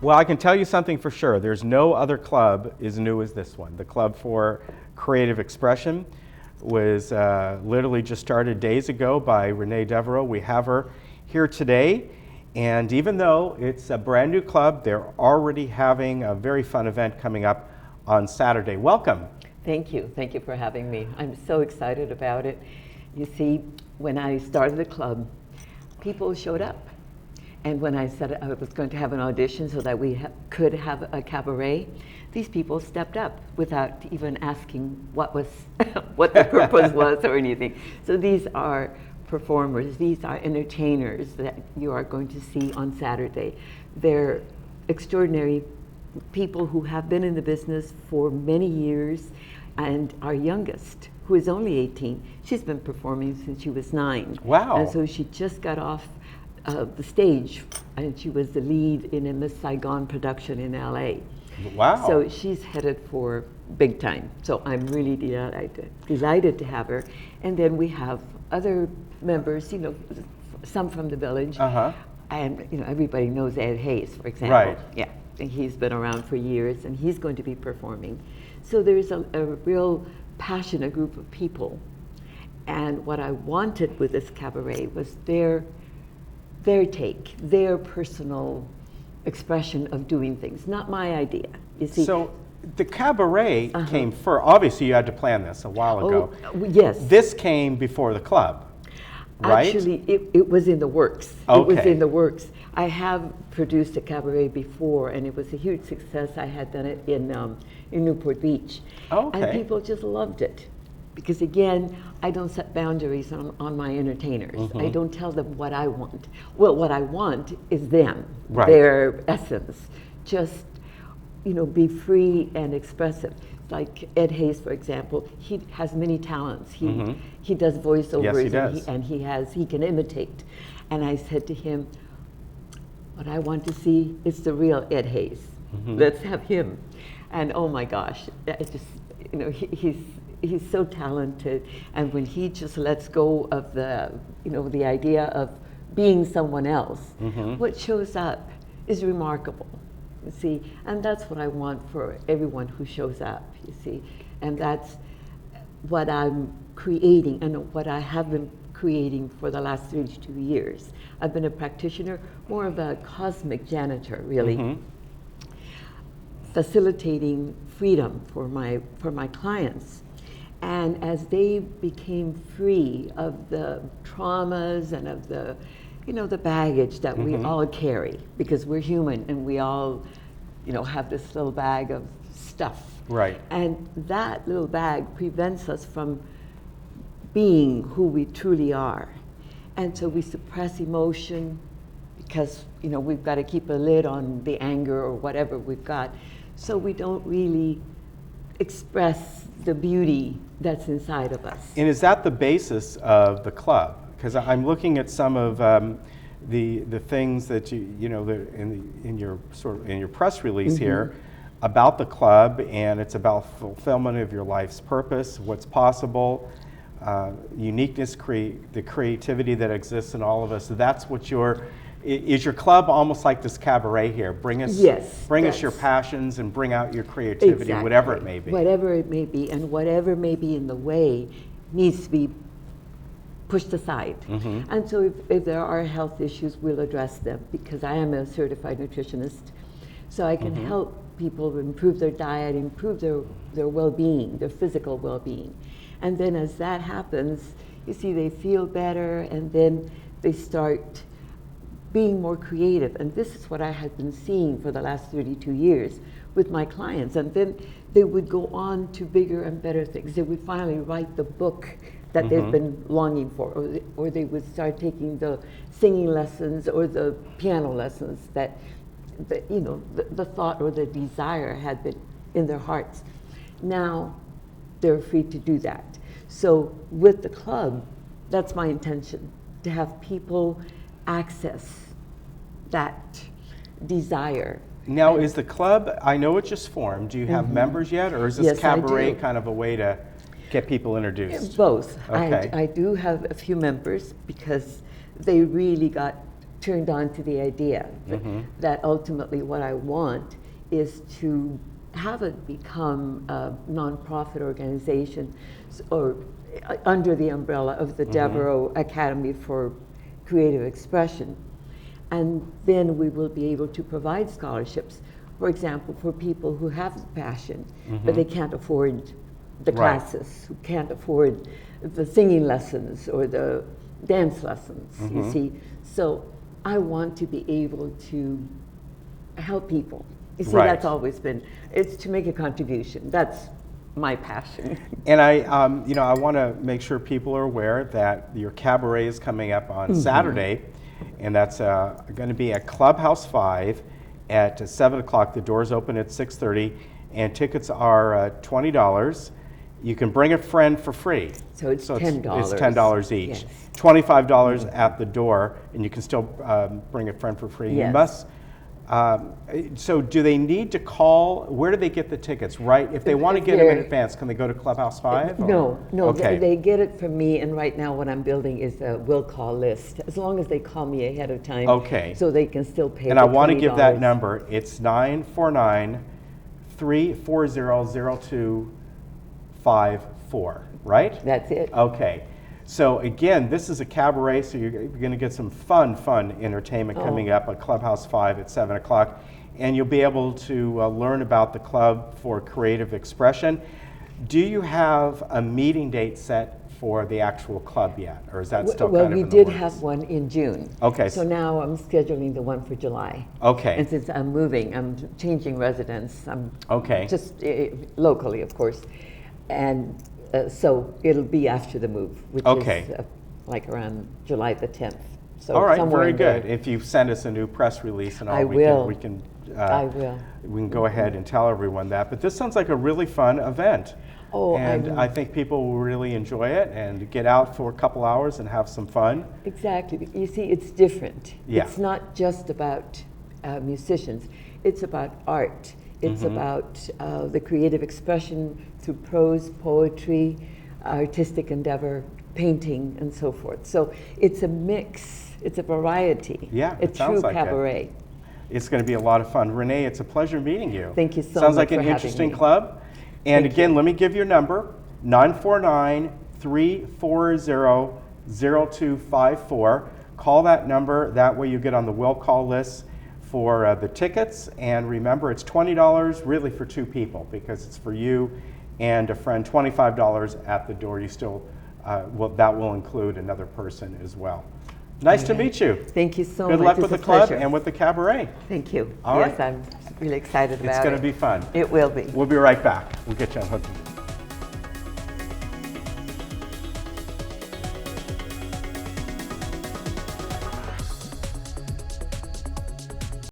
Well, I can tell you something for sure. There's no other club as new as this one. The Club for Creative Expression was literally just started days ago by Renee Devereaux. We have her here today. And even though it's a brand new club, they're already having a very fun event coming up on Saturday. Welcome. Thank you. Thank you for having me. I'm so excited about it. You see, when I started the club, people showed up. And when I said I was going to have an audition so that we could have a cabaret, these people stepped up without even asking what the purpose was or anything. So these are performers, these are entertainers that you are going to see on Saturday. They're extraordinary people who have been in the business for many years, and our youngest, who is only 18, she's been performing since she was 9. Wow. And so she just got off the stage, and she was the lead in a Miss Saigon production in LA. Wow. So she's headed for big time. So I'm really delighted to have her. And then we have other members, some from the village. And everybody knows Ed Hayes, for example. Right. Yeah, and he's been around for years, and he's going to be performing. So there's a real passionate group of people. And what I wanted with this cabaret was their take, their personal expression of doing things, not my idea. You see. So the cabaret came first. Obviously, you had to plan this a while ago. Yes. This came before the club, right? Actually, it was in the works. Okay. It was in the works. I have produced a cabaret before, and it was a huge success. I had done it in Newport Beach. Okay. And people just loved it. Because again, I don't set boundaries on my entertainers. I don't tell them what I want. Well, what I want is them, right. Their essence. Just, be free and expressive. Like Ed Hayes, for example, he has many talents. He does voiceovers. Yes, he does. And he can imitate. And I said to him, what I want to see is the real Ed Hayes. Let's have him. And oh my gosh, it just, he's so talented, and when he just lets go of the idea of being someone else, what shows up is remarkable, you see, and that's what I want for everyone who shows up, you see, and that's what I'm creating and what I have been creating for the last 32 years. I've been a practitioner, more of a cosmic janitor, really, facilitating freedom for my clients. And as they became free of the traumas and of the, the baggage that we all carry, because we're human and we all, have this little bag of stuff. Right. And that little bag prevents us from being who we truly are. And so we suppress emotion because, we've got to keep a lid on the anger or whatever we've got. So we don't really express the beauty that's inside of us. And is that the basis of the club? Because I'm looking at some of the things that in your press release here about the club, and it's about fulfillment of your life's purpose, what's possible, uniqueness, the creativity that exists in all of us. So that's what is your club almost like this cabaret here? Bring us your passions and bring out your creativity, whatever it may be. Whatever it may be, and whatever may be in the way needs to be pushed aside. And so if there are health issues, we'll address them, because I am a certified nutritionist. So I can help people improve their diet, improve their well-being, their physical well-being. And then as that happens, you see, they feel better, and then they start being more creative. And this is what I had been seeing for the last 32 years with my clients. And then they would go on to bigger and better things. They would finally write the book that they've been longing for, or they would start taking the singing lessons or the piano lessons that the thought or the desire had been in their hearts. Now they're free to do that. So with the club, that's my intention, to have people access that desire. Now, is the club, I know it just formed, do you have members yet, or is this Yes, cabaret I do. kind of a way to get people introduced? Both. Okay. I do have a few members because they really got turned on to the idea that ultimately what I want is to have it become a nonprofit organization or under the umbrella of the Devereaux Academy for Creative Expression. And then we will be able to provide scholarships, for example, for people who have the passion, but they can't afford the classes, who can't afford the singing lessons or the dance lessons, you see. So I want to be able to help people. You see, that's always been, it's to make a contribution. That's my passion. And I want to make sure people are aware that your cabaret is coming up on Saturday, and that's going to be at Clubhouse 5 at 7 o'clock. The doors open at 6:30, and tickets are $20. You can bring a friend for free. So it's $10. It's $10 each. Yes. $25 at the door, and you can still bring a friend for free. Yes. You must. So do they need to call? Where do they get the tickets? Right, if they want to get them in advance, can they go to Clubhouse 5? No. Okay. They get it from me, and right now what I'm building is a will call list. As long as they call me ahead of time, Okay. so they can still pay. And the I want to give that $20. number. It's 949-340-0254, right? That's it. Okay. So again, this is a cabaret, so you're going to get some fun entertainment coming up at Clubhouse 5 at 7 o'clock. And you'll be able to learn about the Club for Creative Expression. Do you have a meeting date set for the actual club yet? Or is that still Well, kind of we in the did works? have one in June. Okay. So now I'm scheduling the one for July. Okay. And since I'm moving, I'm changing residence. I'm Okay. just locally, of course. And so it'll be after the move, which is like around July the 10th. So All right, somewhere very in there. good. If you send us a new press release and all, I we will. can I will. We can go ahead and tell everyone that. But this sounds like a really fun event. Oh, and I think people will really enjoy it and get out for a couple hours and have some fun. Exactly. You see, it's different. Yeah. It's not just about musicians. It's about art. It's about the creative expression through prose, poetry, artistic endeavor, painting, and so forth. So it's a mix. It's a variety. Yeah, a it sounds true like cabaret. It's going to be a lot of fun. Renee, it's a pleasure meeting you. Thank you so Sounds much like for an having interesting me. club. And Thank again, you. let me give your number, 949-340-0254. Call that number. That way you get on the will call list for the tickets. And remember, it's $20 really for two people because it's for you and a friend, $25 at the door. You still, that will include another person as well. Nice to meet you. Thank you so Good much. luck It's with a the club pleasure. and with the cabaret. Thank you. All yes, right. I'm really excited about it. It's going to be fun. It will be. We'll be right back. We'll get you unhooked.